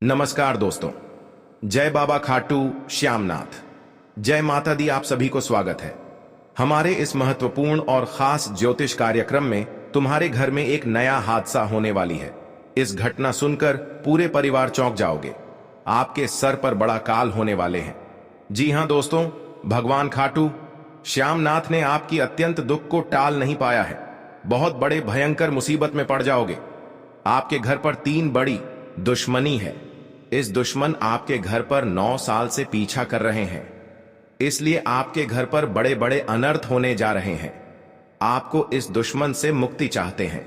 नमस्कार दोस्तों। जय बाबा खाटू श्यामनाथ, जय माता दी। आप सभी को स्वागत है हमारे इस महत्वपूर्ण और खास ज्योतिष कार्यक्रम में। तुम्हारे घर में एक नया हादसा होने वाली है। इस घटना सुनकर पूरे परिवार चौंक जाओगे। आपके सर पर बड़ा काल होने वाले हैं। जी हां दोस्तों, भगवान खाटू श्यामनाथ ने आपकी अत्यंत दुख को टाल नहीं पाया है। बहुत बड़े भयंकर मुसीबत में पड़ जाओगे। आपके घर पर 3 बड़ी दुश्मनी है। इस दुश्मन आपके घर पर 9 साल से पीछा कर रहे हैं, इसलिए आपके घर पर बड़े बड़े अनर्थ होने जा रहे हैं। आपको इस दुश्मन से मुक्ति चाहते हैं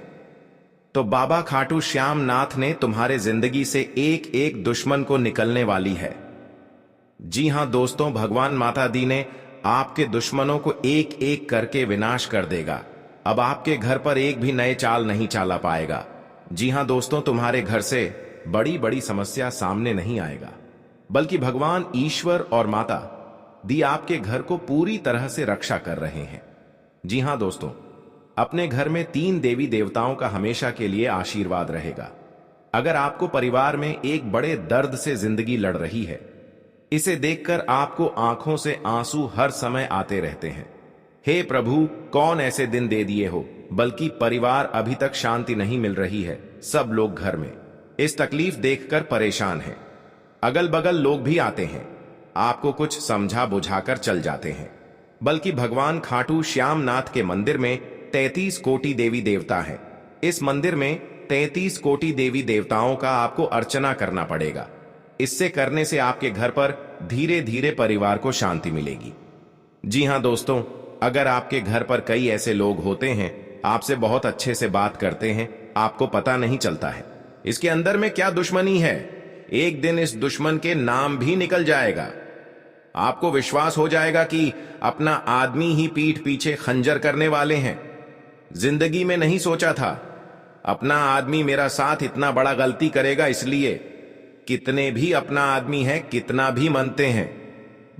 तो बाबा खाटू श्यामनाथ ने तुम्हारे जिंदगी से एक एक दुश्मन को निकलने वाली है। जी हां दोस्तों, भगवान माता दी ने आपके दुश्मनों को एक एक करके विनाश कर देगा। अब आपके घर पर एक भी नए चाल नहीं चला पाएगा। जी हां दोस्तों, तुम्हारे घर से बड़ी बड़ी समस्या सामने नहीं आएगा, बल्कि भगवान ईश्वर और माता दी आपके घर को पूरी तरह से रक्षा कर रहे हैं। जी हां दोस्तों, अपने घर में 3 देवी देवताओं का हमेशा के लिए आशीर्वाद रहेगा। अगर आपको परिवार में एक बड़े दर्द से जिंदगी लड़ रही है, इसे देखकर आपको आंखों से आंसू हर समय आते रहते हैं। हे प्रभु, कौन ऐसे दिन दे दिए हो, बल्कि परिवार अभी तक शांति नहीं मिल रही है। सब लोग घर में इस तकलीफ देखकर परेशान हैं। अगल बगल लोग भी आते हैं, आपको कुछ समझा बुझाकर चल जाते हैं। बल्कि भगवान खाटू श्यामनाथ के मंदिर में 33 कोटि देवी देवता हैं। इस मंदिर में 33 कोटि देवी देवताओं का आपको अर्चना करना पड़ेगा। इससे करने से आपके घर पर धीरे धीरे परिवार को शांति मिलेगी। जी हां दोस्तों, अगर आपके घर पर कई ऐसे लोग होते हैं, आपसे बहुत अच्छे से बात करते हैं, आपको पता नहीं चलता है इसके अंदर में क्या दुश्मनी है, एक दिन इस दुश्मन के नाम भी निकल जाएगा। आपको विश्वास हो जाएगा कि अपना आदमी ही पीठ पीछे खंजर करने वाले हैं। जिंदगी में नहीं सोचा था अपना आदमी मेरा साथ इतना बड़ा गलती करेगा, इसलिए कितने भी अपना आदमी है, कितना भी मानते हैं,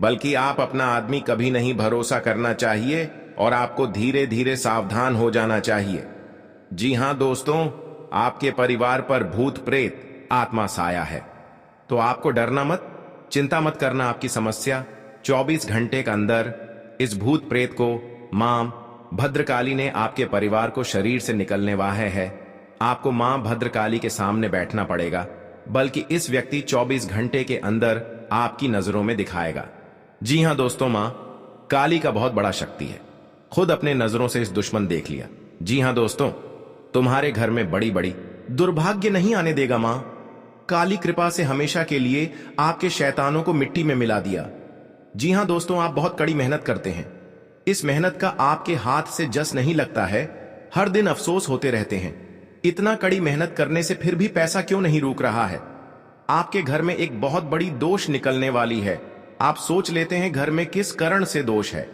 बल्कि आप अपना आदमी कभी नहीं भरोसा करना चाहिए और आपको धीरे धीरे सावधान हो जाना चाहिए। जी हां दोस्तों, आपके परिवार पर भूत प्रेत आत्मा साया है, तो आपको डरना मत, चिंता मत करना। आपकी समस्या 24 घंटे के अंदर इस भूत प्रेत को मां भद्रकाली ने आपके परिवार को शरीर से निकलने वाहे है। आपको मां भद्रकाली के सामने बैठना पड़ेगा, बल्कि इस व्यक्ति 24 घंटे के अंदर आपकी नजरों में दिखाएगा। जी हां दोस्तों, मां काली का बहुत बड़ा शक्ति है, खुद अपने नजरों से इस दुश्मन देख लिया। जी हां दोस्तों, तुम्हारे घर में बड़ी बड़ी दुर्भाग्य नहीं आने देगा। मां काली कृपा से हमेशा के लिए आपके शैतानों को मिट्टी में मिला दिया। जी हां दोस्तों, आप बहुत कड़ी मेहनत करते हैं। इस मेहनत का आपके हाथ से जस नहीं लगता है, हर दिन अफसोस होते रहते हैं। इतना कड़ी मेहनत करने से फिर भी पैसा क्यों नहीं रुक रहा है। आपके घर में एक बहुत बड़ी दोष निकलने वाली है। आप सोच लेते हैं घर में किस कारण से दोष है।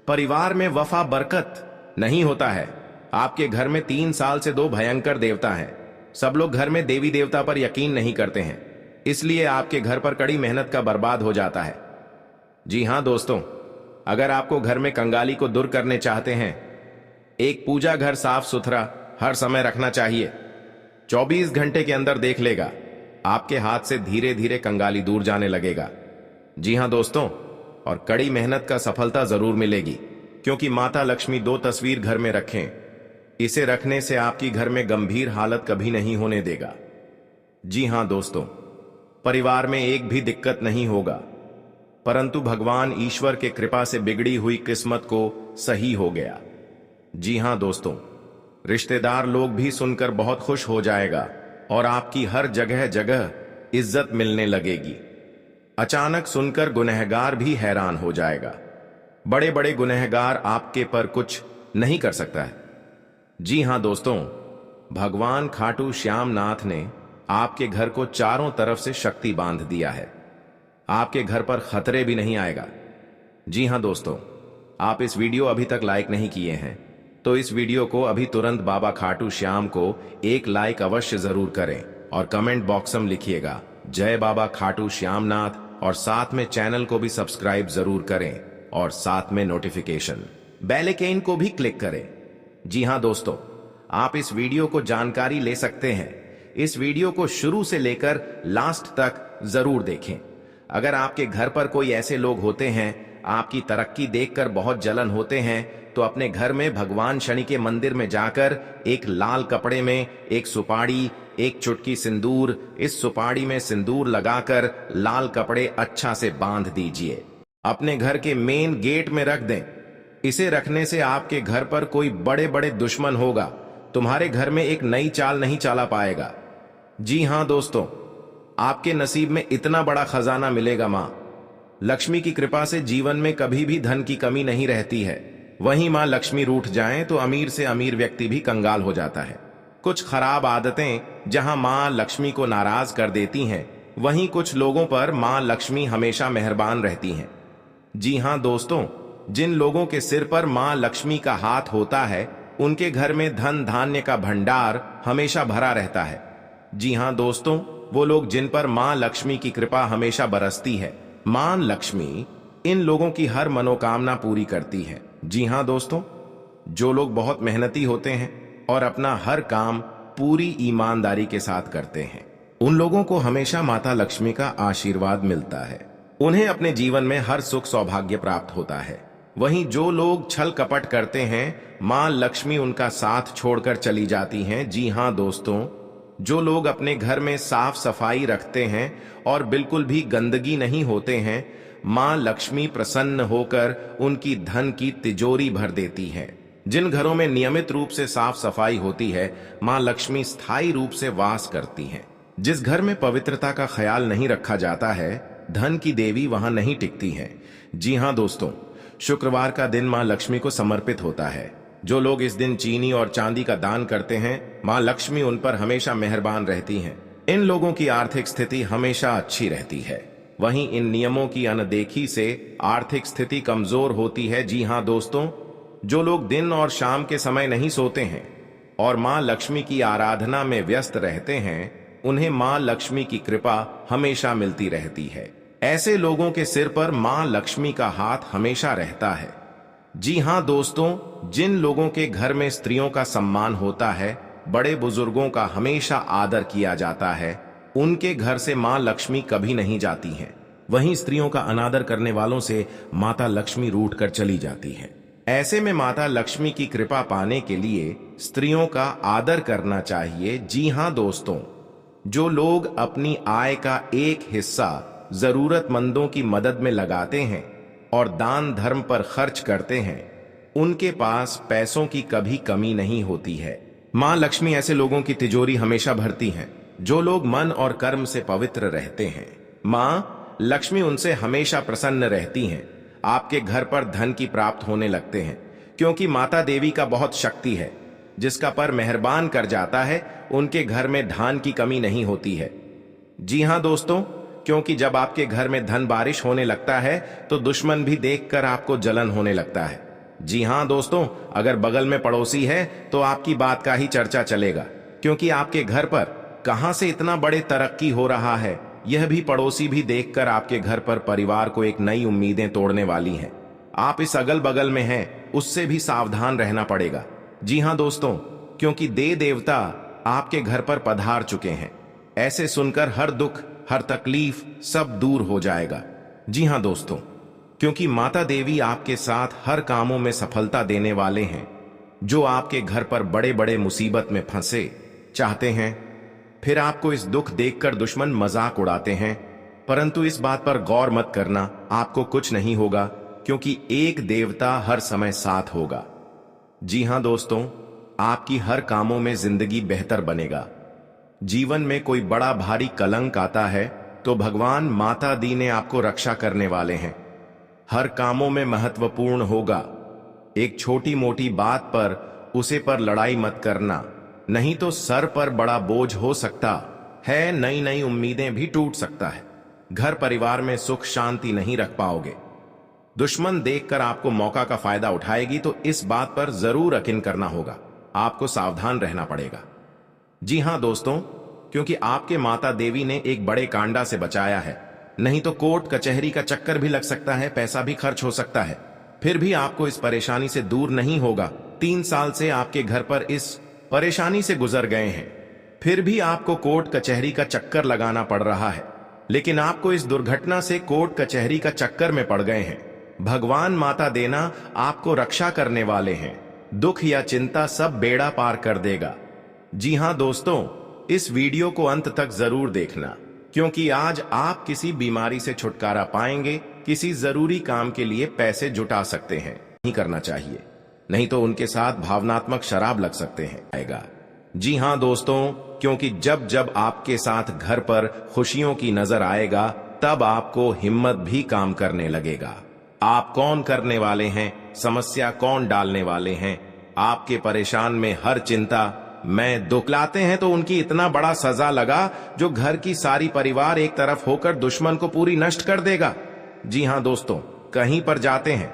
परिवार में वफा बरकत नहीं होता है। आपके घर में 3 साल से 2 भयंकर देवता हैं। सब लोग घर में देवी देवता पर यकीन नहीं करते हैं, इसलिए आपके घर पर कड़ी मेहनत का बर्बाद हो जाता है। जी हां दोस्तों, अगर आपको घर में कंगाली को दूर करने चाहते हैं, एक पूजा घर साफ सुथरा हर समय रखना चाहिए। 24 घंटे के अंदर देख लेगा, आपके हाथ से धीरे धीरे कंगाली दूर जाने लगेगा। जी हां दोस्तों, और कड़ी मेहनत का सफलता जरूर मिलेगी, क्योंकि माता लक्ष्मी 2 तस्वीर घर में रखें। इसे रखने से आपकी घर में गंभीर हालत कभी नहीं होने देगा। जी हां दोस्तों, परिवार में एक भी दिक्कत नहीं होगा, परंतु भगवान ईश्वर के कृपा से बिगड़ी हुई किस्मत को सही हो गया। जी हां दोस्तों, रिश्तेदार लोग भी सुनकर बहुत खुश हो जाएगा और आपकी हर जगह जगह इज्जत मिलने लगेगी। अचानक सुनकर गुनहगार भी हैरान हो जाएगा। बड़े बड़े गुनहगार आपके पर कुछ नहीं कर सकता है। जी हां दोस्तों, भगवान खाटू श्यामनाथ ने आपके घर को चारों तरफ से शक्ति बांध दिया है। आपके घर पर खतरे भी नहीं आएगा। जी हां दोस्तों, आप इस वीडियो अभी तक लाइक नहीं किए हैं, तो इस वीडियो को अभी तुरंत बाबा खाटू श्याम को एक लाइक अवश्य जरूर करें और कमेंट बॉक्स में लिखिएगा जय बाबा खाटू श्यामनाथ, और साथ में चैनल को भी सब्सक्राइब जरूर करें और साथ में नोटिफिकेशन बेल आइकन को भी क्लिक करें। जी हां दोस्तों, आप इस वीडियो को जानकारी ले सकते हैं इस वीडियो को शुरू से लेकर लास्ट तक जरूर देखें। अगर आपके घर पर कोई ऐसे लोग होते हैं आपकी तरक्की देखकर बहुत जलन होते हैं, तो अपने घर में भगवान शनि के मंदिर में जाकर एक लाल कपड़े में एक सुपारी, एक चुटकी सिंदूर, इस सुपारी में सिंदूर लगाकर लाल कपड़े अच्छा से बांध दीजिए। अपने घर के मेन गेट में रख दें। इसे रखने से आपके घर पर कोई बड़े बड़े दुश्मन होगा, तुम्हारे घर में एक नई चाल नहीं चला पाएगा। जी हां दोस्तों, आपके नसीब में इतना बड़ा खजाना मिलेगा। मां लक्ष्मी की कृपा से जीवन में कभी भी धन की कमी नहीं रहती है। वहीं मां लक्ष्मी रूठ जाएं तो अमीर से अमीर व्यक्ति भी कंगाल हो जाता है। कुछ खराब आदतें जहां मां लक्ष्मी को नाराज कर देती हैं, वहीं कुछ लोगों पर मां लक्ष्मी हमेशा मेहरबान रहती हैं। जी हां दोस्तों, जिन लोगों के सिर पर मां लक्ष्मी का हाथ होता है उनके घर में धन धान्य का भंडार हमेशा भरा रहता है। जी हां दोस्तों, वो लोग जिन पर मां लक्ष्मी की कृपा हमेशा बरसती है, मां लक्ष्मी इन लोगों की हर मनोकामना पूरी करती है। जी हां दोस्तों, जो लोग बहुत मेहनती होते हैं और अपना हर काम पूरी ईमानदारी के साथ करते हैं, उन लोगों को हमेशा माता लक्ष्मी का आशीर्वाद मिलता है। उन्हें अपने जीवन में हर सुख सौभाग्य प्राप्त होता है। वहीं जो लोग छल कपट करते हैं, मां लक्ष्मी उनका साथ छोड़कर चली जाती हैं। जी हां दोस्तों, जो लोग अपने घर में साफ सफाई रखते हैं और बिल्कुल भी गंदगी नहीं होते हैं, मां लक्ष्मी प्रसन्न होकर उनकी धन की तिजोरी भर देती है। जिन घरों में नियमित रूप से साफ सफाई होती है, मां लक्ष्मी स्थायी रूप से वास करती हैं। जिस घर में पवित्रता का ख्याल नहीं रखा जाता है, धन की देवी वहां नहीं टिकती है। जी हां दोस्तों, शुक्रवार का दिन मां लक्ष्मी को समर्पित होता है। जो लोग इस दिन चीनी और चांदी का दान करते हैं, मां लक्ष्मी उन पर हमेशा मेहरबान रहती हैं। इन लोगों की आर्थिक स्थिति हमेशा अच्छी रहती है। वहीं इन नियमों की अनदेखी से आर्थिक स्थिति कमजोर होती है। जी हां दोस्तों, जो लोग दिन और शाम के समय नहीं सोते हैं और मां लक्ष्मी की आराधना में व्यस्त रहते हैं, उन्हें मां लक्ष्मी की कृपा हमेशा मिलती रहती है। ऐसे लोगों के सिर पर मां लक्ष्मी का हाथ हमेशा रहता है। जी हां दोस्तों, जिन लोगों के घर में स्त्रियों का सम्मान होता है, बड़े बुजुर्गों का हमेशा आदर किया जाता है, उनके घर से मां लक्ष्मी कभी नहीं जाती हैं। वहीं स्त्रियों का अनादर करने वालों से माता लक्ष्मी रूठ कर चली जाती है। ऐसे में माता लक्ष्मी की कृपा पाने के लिए स्त्रियों का आदर करना चाहिए। जी हां दोस्तों, जो लोग अपनी आय का एक हिस्सा जरूरतमंदों की मदद में लगाते हैं और दान धर्म पर खर्च करते हैं, उनके पास पैसों की कभी कमी नहीं होती है। मां लक्ष्मी ऐसे लोगों की तिजोरी हमेशा भरती हैं जो लोग मन और कर्म से पवित्र रहते हैं। मां लक्ष्मी उनसे हमेशा प्रसन्न रहती हैं। आपके घर पर धन की प्राप्त होने लगते हैं, क्योंकि माता देवी का बहुत शक्ति है। जिसका पर मेहरबान कर जाता है, उनके घर में धान की कमी नहीं होती है। जी हां दोस्तों, क्योंकि जब आपके घर में धन बारिश होने लगता है तो दुश्मन भी देखकर आपको जलन होने लगता है। जी हां दोस्तों, अगर बगल में पड़ोसी है तो आपकी बात का ही चर्चा चलेगा, क्योंकि आपके घर पर कहां से इतना बड़े तरक्की हो रहा है, यह भी पड़ोसी भी देखकर आपके घर पर परिवार को एक नई उम्मीदें तोड़ने वाली हैं। आप इस अगल बगल में हैं, उससे भी सावधान रहना पड़ेगा। जी हां दोस्तों, क्योंकि देवता आपके घर पर पधार चुके हैं। ऐसे सुनकर हर दुख, हर तकलीफ सब दूर हो जाएगा। जी हां दोस्तों, क्योंकि माता देवी आपके साथ हर कामों में सफलता देने वाले हैं। जो आपके घर पर बड़े बड़े मुसीबत में फंसे चाहते हैं, फिर आपको इस दुख देखकर दुश्मन मजाक उड़ाते हैं, परंतु इस बात पर गौर मत करना, आपको कुछ नहीं होगा, क्योंकि एक देवता हर समय साथ होगा। जी हां दोस्तों, आपकी हर कामों में जिंदगी बेहतर बनेगा। जीवन में कोई बड़ा भारी कलंक आता है तो भगवान माता दी ने आपको रक्षा करने वाले हैं। हर कामों में महत्वपूर्ण होगा। एक छोटी मोटी बात पर उसे पर लड़ाई मत करना, नहीं तो सर पर बड़ा बोझ हो सकता है। नई नई उम्मीदें भी टूट सकता है। घर परिवार में सुख शांति नहीं रख पाओगे। दुश्मन देखकर आपको मौका का फायदा उठाएगी, तो इस बात पर जरूर यकीन करना होगा। आपको सावधान रहना पड़ेगा। जी हां दोस्तों, क्योंकि आपके माता देवी ने एक बड़े कांडा से बचाया है, नहीं तो कोर्ट कचहरी का चक्कर भी लग सकता है, पैसा भी खर्च हो सकता है। फिर भी आपको इस परेशानी से दूर नहीं होगा। 3 साल से आपके घर पर इस परेशानी से गुजर गए हैं, फिर भी आपको कोर्ट कचहरी का चक्कर लगाना पड़ रहा है, लेकिन आपको इस दुर्घटना से कोर्ट कचहरी का चक्कर में पड़ गए हैं। भगवान माता देना आपको रक्षा करने वाले हैं। दुख या चिंता सब बेड़ा पार कर देगा। जी हां दोस्तों, इस वीडियो को अंत तक जरूर देखना, क्योंकि आज आप किसी बीमारी से छुटकारा पाएंगे, किसी जरूरी काम के लिए पैसे जुटा सकते हैं। नहीं करना चाहिए, नहीं तो उनके साथ भावनात्मक शराब लग सकते हैं आएगा। जी हां दोस्तों, क्योंकि जब जब आपके साथ घर पर खुशियों की नजर आएगा, तब आपको हिम्मत भी काम करने लगेगा। आप कौन करने वाले हैं, समस्या कौन डालने वाले हैं, आपके परेशान में हर चिंता मैं दुख लाते हैं तो उनकी इतना बड़ा सजा लगा जो घर की सारी परिवार एक तरफ होकर दुश्मन को पूरी नष्ट कर देगा। जी हां दोस्तों, कहीं पर जाते हैं,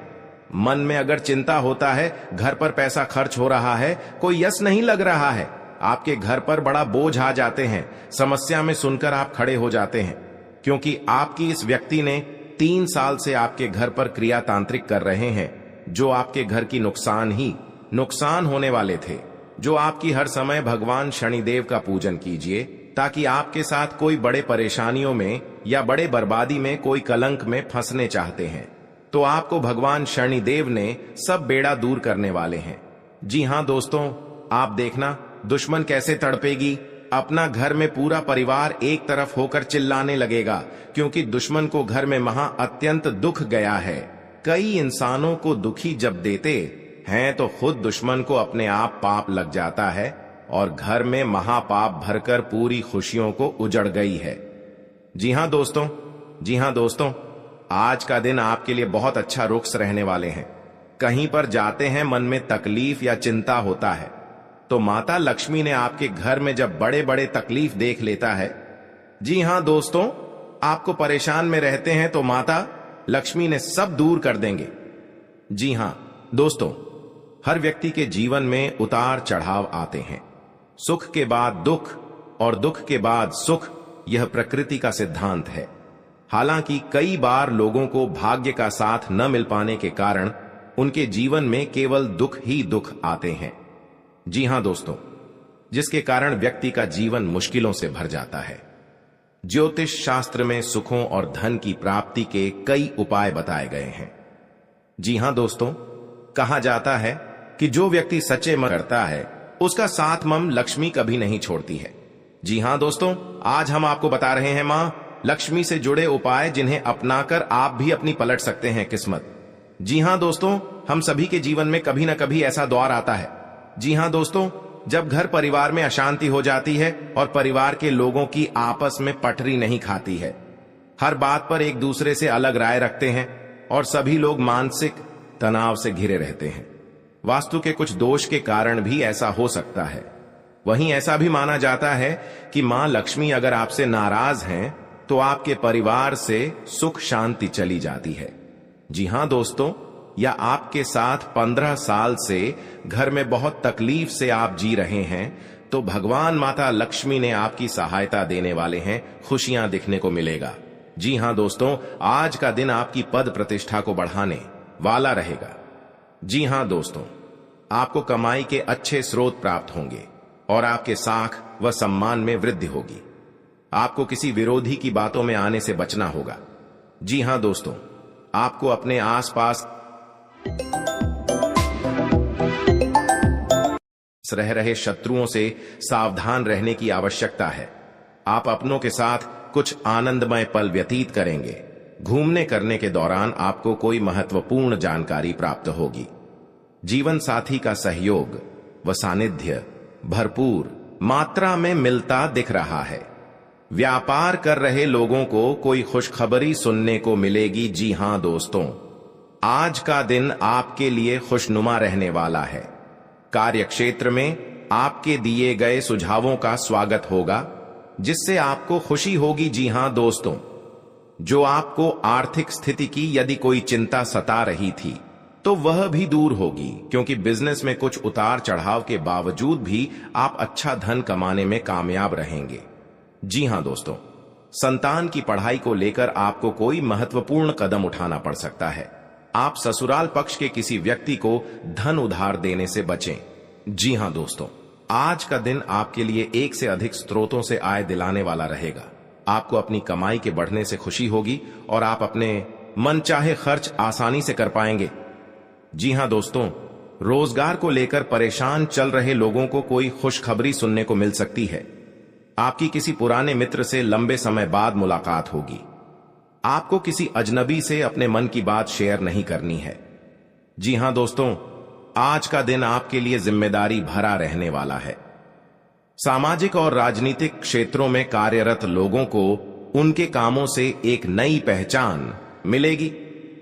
मन में अगर चिंता होता है, घर पर पैसा खर्च हो रहा है, कोई यश नहीं लग रहा है, आपके घर पर बड़ा बोझ आ जाते हैं, समस्या में सुनकर आप खड़े हो जाते हैं, क्योंकि आपकी इस व्यक्ति ने 3 साल से आपके घर पर क्रिया तांत्रिक कर रहे हैं, जो आपके घर की नुकसान होने वाले थे। जो आपकी हर समय भगवान शनिदेव का पूजन कीजिए, ताकि आपके साथ कोई बड़े परेशानियों में या बड़े बर्बादी में, कोई कलंक में फंसने चाहते हैं, तो आपको भगवान शनिदेव ने सब बेड़ा दूर करने वाले हैं। जी हां दोस्तों, आप देखना दुश्मन कैसे तड़पेगी। अपना घर में पूरा परिवार एक तरफ होकर चिल्लाने लगेगा, क्योंकि दुश्मन को घर में अत्यंत दुख गया है। कई इंसानों को दुखी जब देते हैं तो खुद दुश्मन को अपने आप पाप लग जाता है और घर में महापाप भरकर पूरी खुशियों को उजड़ गई है। जी हां दोस्तों, आज का दिन आपके लिए बहुत अच्छा रुख रहने वाले हैं। कहीं पर जाते हैं, मन में तकलीफ या चिंता होता है, तो माता लक्ष्मी ने आपके घर में जब बड़े बड़े तकलीफ देख लेता है, जी हां दोस्तों, आपको परेशान में रहते हैं तो माता लक्ष्मी ने सब दूर कर देंगे। जी हां दोस्तों, हर व्यक्ति के जीवन में उतार चढ़ाव आते हैं। सुख के बाद दुख और दुख के बाद सुख, यह प्रकृति का सिद्धांत है। हालांकि कई बार लोगों को भाग्य का साथ न मिल पाने के कारण उनके जीवन में केवल दुख ही दुख आते हैं। जी हां दोस्तों, जिसके कारण व्यक्ति का जीवन मुश्किलों से भर जाता है। ज्योतिष शास्त्र में सुखों और धन की प्राप्ति के कई उपाय बताए गए हैं। जी हां दोस्तों, कहा जाता है कि जो व्यक्ति सच्चे मन करता है, उसका साथ मम लक्ष्मी कभी नहीं छोड़ती है। जी हां दोस्तों, आज हम आपको बता रहे हैं मां लक्ष्मी से जुड़े उपाय, जिन्हें अपनाकर आप भी अपनी पलट सकते हैं किस्मत। जी हां दोस्तों, हम सभी के जीवन में कभी ना कभी ऐसा दौर आता है। जी हां दोस्तों, जब घर परिवार में अशांति हो जाती है और परिवार के लोगों की आपस में पटरी नहीं खाती है, हर बात पर एक दूसरे से अलग राय रखते हैं और सभी लोग मानसिक तनाव से घिरे रहते हैं। वास्तु के कुछ दोष के कारण भी ऐसा हो सकता है। वहीं ऐसा भी माना जाता है कि मां लक्ष्मी अगर आपसे नाराज हैं, तो आपके परिवार से सुख शांति चली जाती है। जी हां दोस्तों, या आपके साथ 15 साल से घर में बहुत तकलीफ से आप जी रहे हैं, तो भगवान माता लक्ष्मी ने आपकी सहायता देने वाले हैं, खुशियां दिखने को मिलेगा। जी हां दोस्तों, आज का दिन आपकी पद प्रतिष्ठा को बढ़ाने वाला रहेगा। जी हां दोस्तों, आपको कमाई के अच्छे स्रोत प्राप्त होंगे और आपके साख व सम्मान में वृद्धि होगी। आपको किसी विरोधी की बातों में आने से बचना होगा। जी हां दोस्तों, आपको अपने आसपास रह रहे शत्रुओं से सावधान रहने की आवश्यकता है। आप अपनों के साथ कुछ आनंदमय पल व्यतीत करेंगे। घूमने करने के दौरान आपको कोई महत्वपूर्ण जानकारी प्राप्त होगी। जीवन साथी का सहयोग व सानिध्य भरपूर मात्रा में मिलता दिख रहा है। व्यापार कर रहे लोगों को कोई खुशखबरी सुनने को मिलेगी। जी हां दोस्तों, आज का दिन आपके लिए खुशनुमा रहने वाला है। कार्य क्षेत्र में आपके दिए गए सुझावों का स्वागत होगा, जिससे आपको खुशी होगी। जी हां दोस्तों, जो आपको आर्थिक स्थिति की यदि कोई चिंता सता रही थी, तो वह भी दूर होगी, क्योंकि बिजनेस में कुछ उतार चढ़ाव के बावजूद भी आप अच्छा धन कमाने में कामयाब रहेंगे। जी हां दोस्तों, संतान की पढ़ाई को लेकर आपको कोई महत्वपूर्ण कदम उठाना पड़ सकता है। आप ससुराल पक्ष के किसी व्यक्ति को धन उधार देने से बचें। जी हां दोस्तों, आज का दिन आपके लिए एक से अधिक स्रोतों से आय दिलाने वाला रहेगा। आपको अपनी कमाई के बढ़ने से खुशी होगी और आप अपने मनचाहे खर्च आसानी से कर पाएंगे। जी हां दोस्तों, रोजगार को लेकर परेशान चल रहे लोगों को कोई खुशखबरी सुनने को मिल सकती है। आपकी किसी पुराने मित्र से लंबे समय बाद मुलाकात होगी। आपको किसी अजनबी से अपने मन की बात शेयर नहीं करनी है। जी हां दोस्तों, आज का दिन आपके लिए जिम्मेदारी भरा रहने वाला है। सामाजिक और राजनीतिक क्षेत्रों में कार्यरत लोगों को उनके कामों से एक नई पहचान मिलेगी।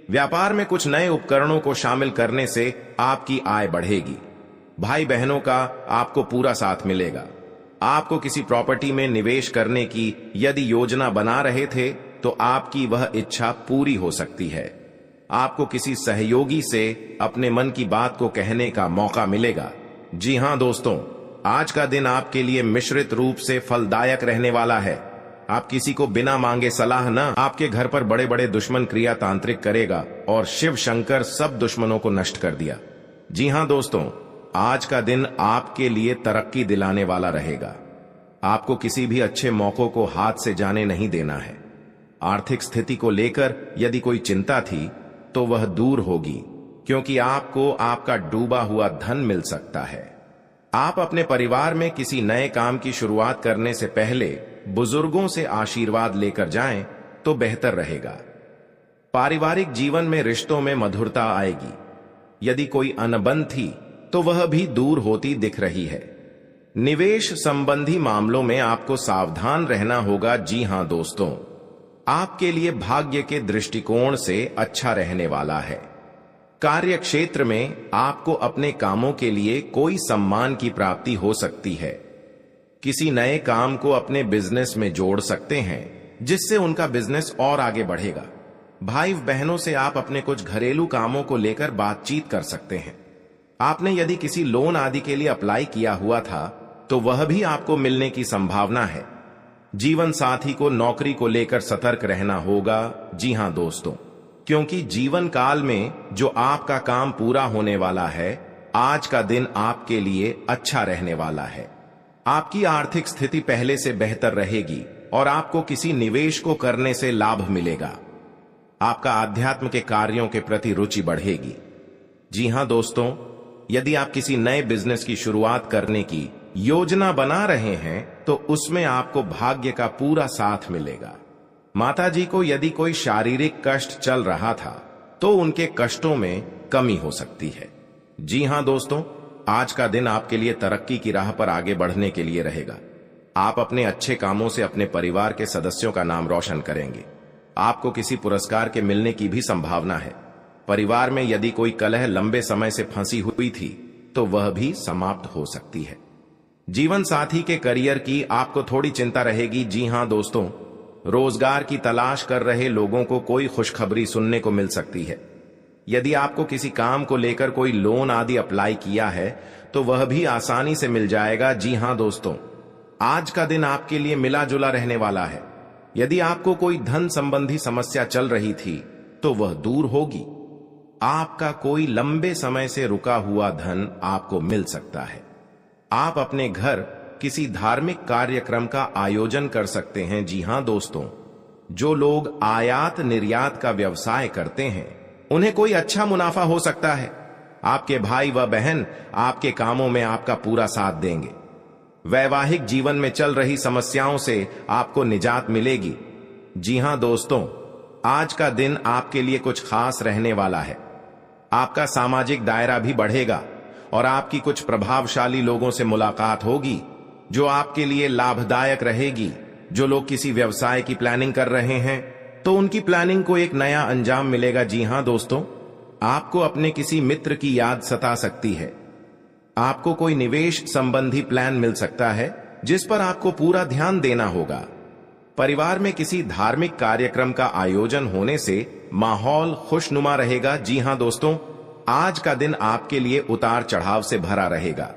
व्यापार में कुछ नए उपकरणों को शामिल करने से आपकी आय बढ़ेगी। भाई बहनों का आपको पूरा साथ मिलेगा। आपको किसी प्रॉपर्टी में निवेश करने की यदि योजना बना रहे थे तो आपकी वह इच्छा पूरी हो सकती है। आपको किसी सहयोगी से अपने मन की बात को कहने का मौका मिलेगा। जी हां दोस्तों, आज का दिन आपके लिए मिश्रित रूप से फलदायक रहने वाला है। आप किसी को बिना मांगे सलाह न आपके घर पर बड़े बड़े दुश्मन क्रिया तांत्रिक करेगा और शिव शंकर सब दुश्मनों को नष्ट कर दिया। जी हां दोस्तों, आज का दिन आपके लिए तरक्की दिलाने वाला रहेगा। आपको किसी भी अच्छे मौकों को हाथ से जाने नहीं देना है। आर्थिक स्थिति को लेकर यदि कोई चिंता थी तो वह दूर होगी, क्योंकि आपको आपका डूबा हुआ धन मिल सकता है। आप अपने परिवार में किसी नए काम की शुरुआत करने से पहले बुजुर्गों से आशीर्वाद लेकर जाएं तो बेहतर रहेगा। पारिवारिक जीवन में रिश्तों में मधुरता आएगी। यदि कोई अनबन थी तो वह भी दूर होती दिख रही है। निवेश संबंधी मामलों में आपको सावधान रहना होगा। जी हां दोस्तों, आपके लिए भाग्य के दृष्टिकोण से अच्छा रहने वाला है। कार्य क्षेत्र में आपको अपने कामों के लिए कोई सम्मान की प्राप्ति हो सकती है। किसी नए काम को अपने बिजनेस में जोड़ सकते हैं, जिससे उनका बिजनेस और आगे बढ़ेगा। भाई बहनों से आप अपने कुछ घरेलू कामों को लेकर बातचीत कर सकते हैं। आपने यदि किसी लोन आदि के लिए अप्लाई किया हुआ था तो वह भी आपको मिलने की संभावना है। जीवन साथी को नौकरी को लेकर सतर्क रहना होगा। जी हां दोस्तों, क्योंकि जीवन काल में जो आपका काम पूरा होने वाला है, आज का दिन आपके लिए अच्छा रहने वाला है। आपकी आर्थिक स्थिति पहले से बेहतर रहेगी और आपको किसी निवेश को करने से लाभ मिलेगा। आपका आध्यात्म के कार्यों के प्रति रुचि बढ़ेगी। जी हां दोस्तों, यदि आप किसी नए बिजनेस की शुरुआत करने की योजना बना रहे हैं तो उसमें आपको भाग्य का पूरा साथ मिलेगा। माताजी को यदि कोई शारीरिक कष्ट चल रहा था तो उनके कष्टों में कमी हो सकती है। जी हां दोस्तों, आज का दिन आपके लिए तरक्की की राह पर आगे बढ़ने के लिए रहेगा। आप अपने अच्छे कामों से अपने परिवार के सदस्यों का नाम रोशन करेंगे। आपको किसी पुरस्कार के मिलने की भी संभावना है। परिवार में यदि कोई कलह लंबे समय से फंसी हुई थी तो वह भी समाप्त हो सकती है। जीवन साथी के करियर की आपको थोड़ी चिंता रहेगी। जी हां दोस्तों, रोजगार की तलाश कर रहे लोगों को कोई खुशखबरी सुनने को मिल सकती है। यदि आपको किसी काम को लेकर कोई लोन आदि अप्लाई किया है तो वह भी आसानी से मिल जाएगा। जी हां दोस्तों, आज का दिन आपके लिए मिला जुला रहने वाला है। यदि आपको कोई धन संबंधी समस्या चल रही थी तो वह दूर होगी। आपका कोई लंबे समय से रुका हुआ धन आपको मिल सकता है। आप अपने घर किसी धार्मिक कार्यक्रम का आयोजन कर सकते हैं। जी हां दोस्तों, जो लोग आयात निर्यात का व्यवसाय करते हैं उन्हें कोई अच्छा मुनाफा हो सकता है। आपके भाई व बहन आपके कामों में आपका पूरा साथ देंगे। वैवाहिक जीवन में चल रही समस्याओं से आपको निजात मिलेगी। जी हां दोस्तों, आज का दिन आपके लिए कुछ खास रहने वाला है। आपका सामाजिक दायरा भी बढ़ेगा और आपकी कुछ प्रभावशाली लोगों से मुलाकात होगी जो आपके लिए लाभदायक रहेगी। जो लोग किसी व्यवसाय की प्लानिंग कर रहे हैं तो उनकी प्लानिंग को एक नया अंजाम मिलेगा। जी हां दोस्तों, आपको अपने किसी मित्र की याद सता सकती है। आपको कोई निवेश संबंधी प्लान मिल सकता है जिस पर आपको पूरा ध्यान देना होगा। परिवार में किसी धार्मिक कार्यक्रम का आयोजन होने से माहौल खुशनुमा रहेगा। जी हां दोस्तों, आज का दिन आपके लिए उतार चढ़ाव से भरा रहेगा।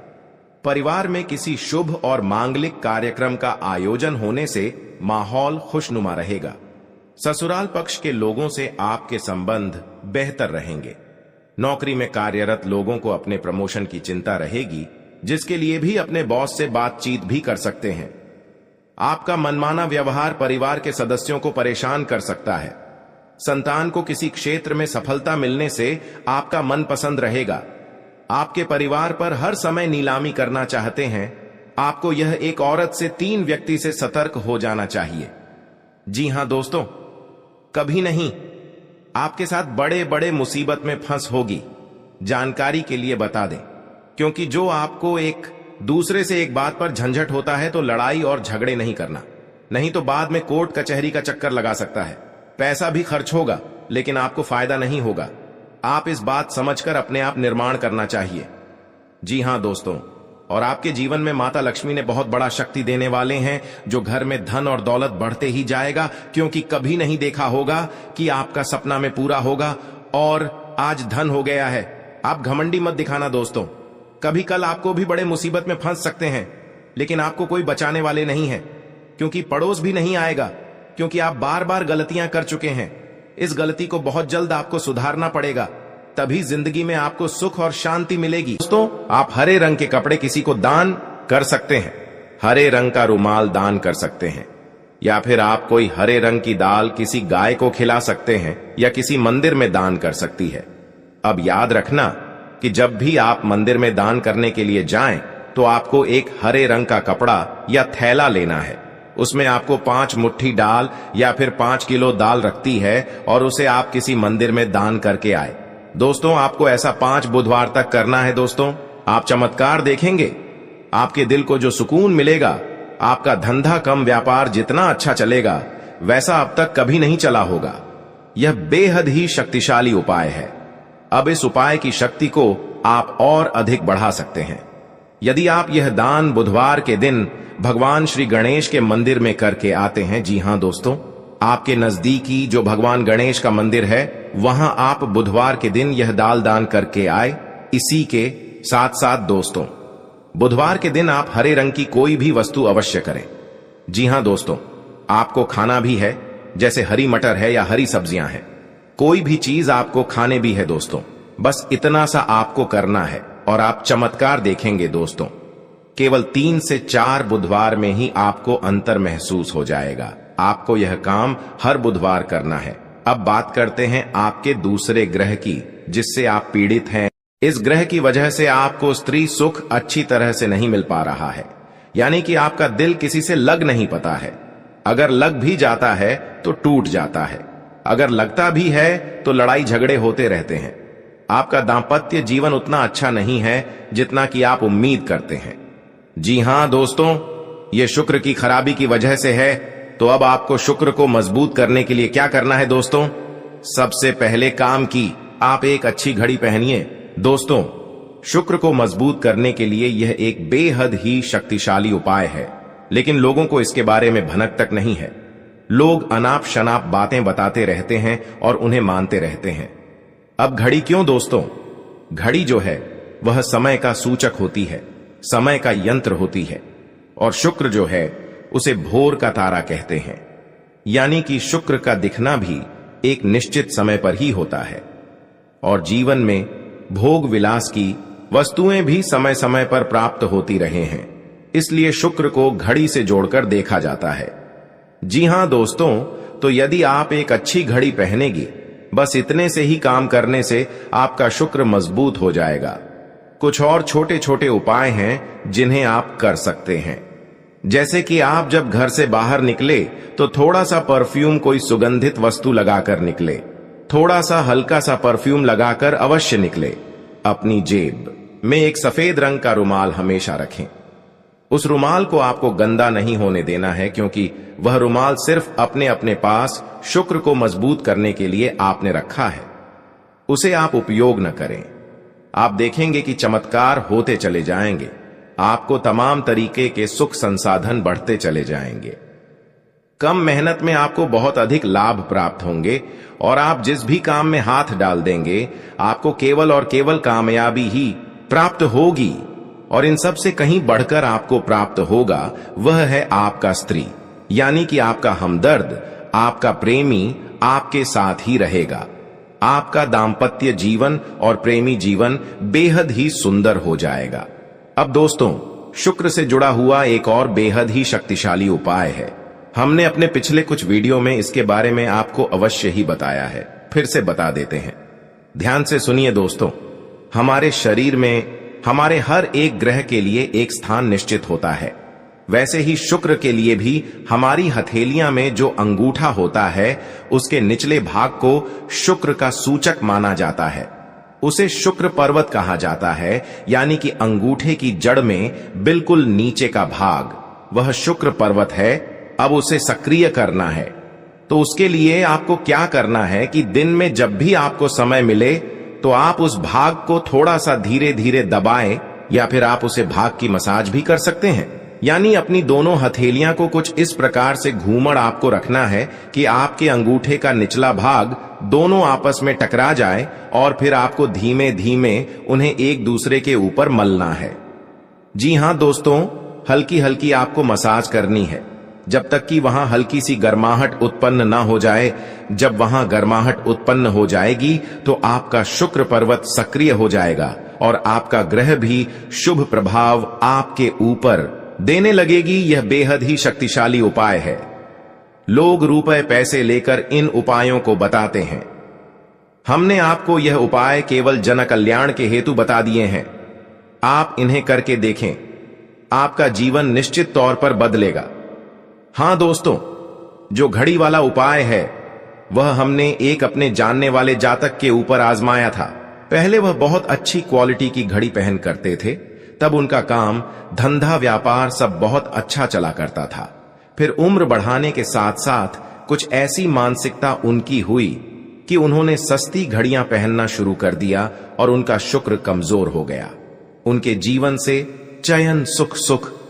परिवार में किसी शुभ और मांगलिक कार्यक्रम का आयोजन होने से माहौल खुशनुमा रहेगा। ससुराल पक्ष के लोगों से आपके संबंध बेहतर रहेंगे। नौकरी में कार्यरत लोगों को अपने प्रमोशन की चिंता रहेगी। जिसके लिए भी अपने बॉस से बातचीत भी कर सकते हैं। आपका मनमाना व्यवहार परिवार के सदस्यों को परेशान कर सकता है। संतान को किसी क्षेत्र में सफलता मिलने से आपका मन पसंद रहेगा। आपके परिवार पर हर समय नीलामी करना चाहते हैं। आपको यह एक औरत से 3 व्यक्ति से सतर्क हो जाना चाहिए। जी हां दोस्तों, कभी नहीं, आपके साथ बड़े बड़े मुसीबत में फंस होगी। जानकारी के लिए बता दें, क्योंकि जो आपको एक दूसरे से एक बात पर झंझट होता है तो लड़ाई और झगड़े नहीं करना, नहीं तो बाद में कोर्ट कचहरी का चक्कर लगा सकता है। पैसा भी खर्च होगा लेकिन आपको फायदा नहीं होगा। आप इस बात समझकर अपने आप निर्माण करना चाहिए। जी हां दोस्तों, और आपके जीवन में माता लक्ष्मी ने बहुत बड़ा शक्ति देने वाले हैं, जो घर में धन और दौलत बढ़ते ही जाएगा, क्योंकि कभी नहीं देखा होगा कि आपका सपना में पूरा होगा और आज धन हो गया है। आप घमंडी मत दिखाना दोस्तों। कभी कल आपको भी बड़े मुसीबत में फंस सकते हैं, लेकिन आपको कोई बचाने वाले नहीं है, क्योंकि पड़ोस भी नहीं आएगा, क्योंकि आप बार बार गलतियां कर चुके हैं। इस गलती को बहुत जल्द आपको सुधारना पड़ेगा, तभी जिंदगी में आपको सुख और शांति मिलेगी। दोस्तों, आप हरे रंग के कपड़े किसी को दान कर सकते हैं। हरे रंग का रुमाल दान कर सकते हैं, या फिर आप कोई हरे रंग की दाल किसी गाय को खिला सकते हैं, या किसी मंदिर में दान कर सकती है। अब याद रखना कि जब भी आप मंदिर में दान करने के लिए जाएं, तो आपको एक हरे रंग का कपड़ा या थैला लेना है। उसमें आपको 5 मुट्ठी दाल या फिर 5 किलो दाल रखती है, और उसे आप किसी मंदिर में दान करके आए। दोस्तों, आपको ऐसा 5 बुधवार तक करना है। दोस्तों, आप चमत्कार देखेंगे। आपके दिल को जो सुकून मिलेगा, आपका धंधा कम व्यापार जितना अच्छा चलेगा, वैसा अब तक कभी नहीं चला होगा। यह बेहद ही शक्तिशाली उपाय है। अब इस उपाय की शक्ति को आप और अधिक बढ़ा सकते हैं। यदि आप यह दान बुधवार के दिन भगवान श्री गणेश के मंदिर में करके आते हैं, जी हां दोस्तों, आपके नजदीकी जो भगवान गणेश का मंदिर है, वहां आप बुधवार के दिन यह दाल दान करके आए। इसी के साथ साथ दोस्तों, बुधवार के दिन आप हरे रंग की कोई भी वस्तु अवश्य करें। जी हां दोस्तों, आपको खाना भी है, जैसे हरी मटर है या हरी सब्जियां हैं। कोई भी चीज आपको खाने भी है दोस्तों। बस इतना सा आपको करना है और आप चमत्कार देखेंगे दोस्तों। केवल 3 से 4 बुधवार में ही आपको अंतर महसूस हो जाएगा। आपको यह काम हर बुधवार करना है। अब बात करते हैं आपके दूसरे ग्रह की, जिससे आप पीड़ित हैं। इस ग्रह की वजह से आपको स्त्री सुख अच्छी तरह से नहीं मिल पा रहा है, यानी कि आपका दिल किसी से लग नहीं पाता है। अगर लग भी जाता है तो टूट जाता है। अगर लगता भी है तो लड़ाई झगड़े होते रहते हैं। आपका दांपत्य जीवन उतना अच्छा नहीं है जितना कि आप उम्मीद करते हैं। जी हां दोस्तों, यह शुक्र की खराबी की वजह से है। तो अब आपको शुक्र को मजबूत करने के लिए क्या करना है दोस्तों? सबसे पहले काम की आप एक अच्छी घड़ी पहनिए। दोस्तों, शुक्र को मजबूत करने के लिए यह एक बेहद ही शक्तिशाली उपाय है, लेकिन लोगों को इसके बारे में भनक तक नहीं है। लोग अनाप शनाप बातें बताते रहते हैं और उन्हें मानते रहते हैं। अब घड़ी क्यों दोस्तों? घड़ी जो है वह समय का सूचक होती है, समय का यंत्र होती है, और शुक्र जो है उसे भोर का तारा कहते हैं। यानी कि शुक्र का दिखना भी एक निश्चित समय पर ही होता है, और जीवन में भोग विलास की वस्तुएं भी समय समय पर प्राप्त होती रहे हैं। इसलिए शुक्र को घड़ी से जोड़कर देखा जाता है। जी हां दोस्तों, तो यदि आप एक अच्छी घड़ी पहनेगी, बस इतने से ही काम करने से आपका शुक्र मजबूत हो जाएगा। कुछ और छोटे छोटे उपाय हैं जिन्हें आप कर सकते हैं, जैसे कि आप जब घर से बाहर निकले तो थोड़ा सा परफ्यूम, कोई सुगंधित वस्तु लगाकर निकले। थोड़ा सा हल्का सा परफ्यूम लगाकर अवश्य निकले। अपनी जेब में एक सफेद रंग का रुमाल हमेशा रखें। उस रुमाल को आपको गंदा नहीं होने देना है, क्योंकि वह रुमाल सिर्फ अपने अपने पास शुक्र को मजबूत करने के लिए आपने रखा है। उसे आप उपयोग न करें। आप देखेंगे कि चमत्कार होते चले जाएंगे। आपको तमाम तरीके के सुख संसाधन बढ़ते चले जाएंगे। कम मेहनत में आपको बहुत अधिक लाभ प्राप्त होंगे, और आप जिस भी काम में हाथ डाल देंगे, आपको केवल और केवल कामयाबी ही प्राप्त होगी। और इन सब से कहीं बढ़कर आपको प्राप्त होगा वह है आपका स्त्री, यानी कि आपका हमदर्द, आपका प्रेमी आपके साथ ही रहेगा। आपका दांपत्य जीवन और प्रेमी जीवन बेहद ही सुंदर हो जाएगा। अब दोस्तों, शुक्र से जुड़ा हुआ एक और बेहद ही शक्तिशाली उपाय है। हमने अपने पिछले कुछ वीडियो में इसके बारे में आपको अवश्य ही बताया है, फिर से बता देते हैं। ध्यान से सुनिए दोस्तों। हमारे शरीर में हमारे हर एक ग्रह के लिए एक स्थान निश्चित होता है। वैसे ही शुक्र के लिए भी हमारी हथेलियां में जो अंगूठा होता है, उसके निचले भाग को शुक्र का सूचक माना जाता है। उसे शुक्र पर्वत कहा जाता है, यानी कि अंगूठे की जड़ में बिल्कुल नीचे का भाग वह शुक्र पर्वत है। अब उसे सक्रिय करना है, तो उसके लिए आपको क्या करना है कि दिन में जब भी आपको समय मिले तो आप उस भाग को थोड़ा सा धीरे धीरे दबाएं, या फिर आप उसे भाग की मसाज भी कर सकते हैं। यानी अपनी दोनों हथेलियां को कुछ इस प्रकार से घूमड़ आपको रखना है कि आपके अंगूठे का निचला भाग दोनों आपस में टकरा जाए, और फिर आपको धीमे धीमे उन्हें एक दूसरे के ऊपर मलना है। जी हां दोस्तों, हल्की हल्की आपको मसाज करनी है, जब तक कि वहां हल्की सी गर्माहट उत्पन्न ना हो जाए। जब वहां गर्माहट उत्पन्न हो जाएगी तो आपका शुक्र पर्वत सक्रिय हो जाएगा और आपका ग्रह भी शुभ प्रभाव आपके ऊपर देने लगेगी। यह बेहद ही शक्तिशाली उपाय है। लोग रुपए पैसे लेकर इन उपायों को बताते हैं। हमने आपको यह उपाय केवल जन कल्याण के हेतु बता दिए हैं। आप इन्हें करके देखें, आपका जीवन निश्चित तौर पर बदलेगा। हां दोस्तों, जो घड़ी वाला उपाय है वह हमने एक अपने जानने वाले जातक के ऊपर आजमाया था। पहले वह बहुत अच्छी क्वालिटी की घड़ी पहन करते थे, तब उनका काम, धंधा, व्यापार सब बहुत अच्छा चला करता था। फिर उम्र बढ़ाने के साथ साथ कुछ ऐसी मानसिकता उनकी हुई कि उन्होंने सस्ती घड़ियां पहनना शुरू कर दिया और उनका शुक्र कमजोर हो गया। उनके जीवन से चयन, सुख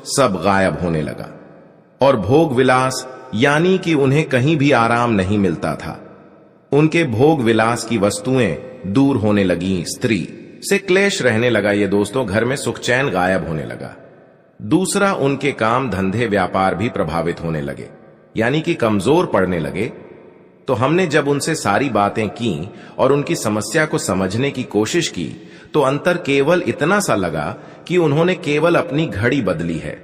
सब गायब होने लगा और भोग विलास, यानी कि उन्हें कहीं भी आराम नहीं मिलता था। उनके भोग विलास की वस्तुएं दूर होने लगी, स्त्री से क्लेश रहने लगा। ये दोस्तों, घर में सुख चैन गायब होने लगा। दूसरा, उनके काम, धंधे, व्यापार भी प्रभावित होने लगे, यानी कि कमजोर पड़ने लगे। तो हमने जब उनसे सारी बातें की और उनकी समस्या को समझने की कोशिश की, तो अंतर केवल इतना सा लगा कि उन्होंने केवल अपनी घड़ी बदली है,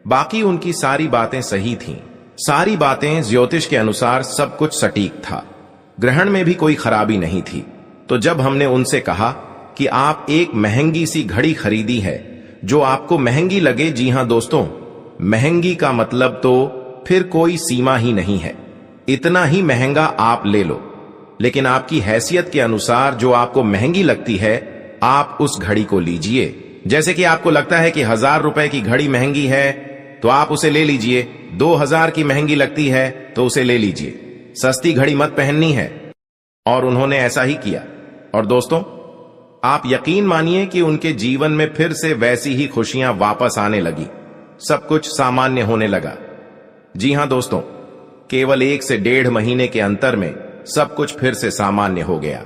बाकी उनकी सारी बातें सही थीं। सारी बातें ज्योतिष के अनुसार सब कुछ सटीक था, ग्रहण में भी कोई खराबी नहीं थी। तो जब हमने उनसे कहा कि आप एक महंगी सी घड़ी खरीदी है जो आपको महंगी लगे, जी हां दोस्तों, महंगी का मतलब तो फिर कोई सीमा ही नहीं है, इतना ही महंगा आप ले लो, लेकिन आपकी हैसियत के अनुसार जो आपको महंगी लगती है आप उस घड़ी को लीजिए। जैसे कि आपको लगता है कि 1000 रुपए की घड़ी महंगी है तो आप उसे ले लीजिए, 2000 की महंगी लगती है तो उसे ले लीजिए, सस्ती घड़ी मत पहननी है। और उन्होंने ऐसा ही किया। और दोस्तों, आप यकीन मानिए कि उनके जीवन में फिर से वैसी ही खुशियां वापस आने लगी, सब कुछ सामान्य होने लगा। जी हां दोस्तों, केवल 1 से 1.5 महीने के अंतर में सब कुछ फिर से सामान्य हो गया।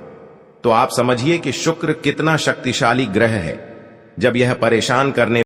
तो आप समझिए कि शुक्र कितना शक्तिशाली ग्रह है। जब यह परेशान करने